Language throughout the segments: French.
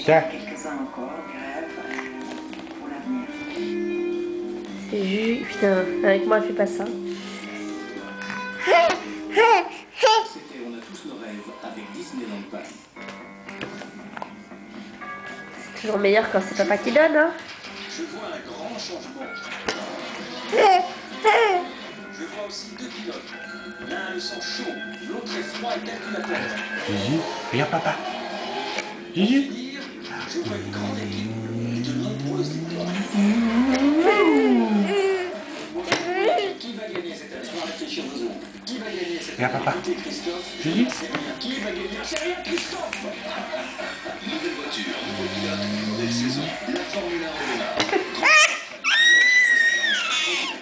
Tiens. Quelques-uns encore au greffe pour l'avenir. C'est Juju. Putain, avec moi, elle fait pas ça. C'était On a tous nos rêves avec Disneyland Paris. C'est toujours meilleur quand c'est papa qui donne, hein. Je vois un grand changement. Je vois aussi deux pilotes. L'un le sang chaud, l'autre est froid et calculateur. Gigi, regarde papa. Pour Gigi. finir, je vois une grande équipe et de nombreuses victoires. Qui va gagner cette année? Réfléchir aux autres. Qui va gagner cette année? Regarde papa. Écoutez Christophe. Gigi. C'est rien. Qui va gagner? C'est rien, Christophe. Nouvelle voiture, nouveau pilote, nouvelle saison. La Formule 1 redémarre.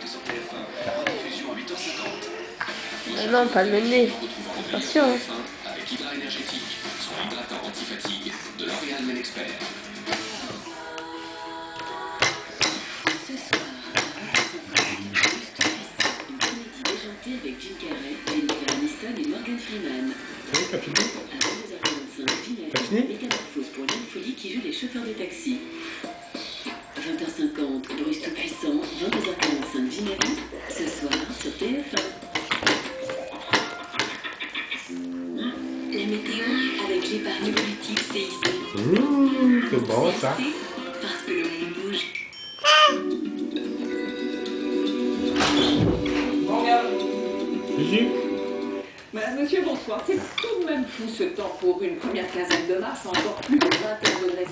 Sur TF1. Rediffusion à 8h50. Ah non, pas le nez. Attention. Avec Hydra énergétique, son hydratant anti-fatigue de L'Oréal Men Expert. Ce soir, une comédie déjantée avec Jim Carrey, Jennifer Aniston et Morgan Freeman. C'est bon, t'as fini? À 22h45, T'as fini? Métamorphose pour Liane Folly qui joue les chauffeurs de taxi. 20h50, Bruce Tout-Puissant. 22h45, Vinari. Ce soir sur TF1. La météo avec l'épargne politique CIC. C'est bon ça. Parce que le monde bouge. Gigi. Madame, monsieur, bonsoir. C'est tout de même fou ce temps pour une première quinzaine de mars, encore plus de 21 degrés.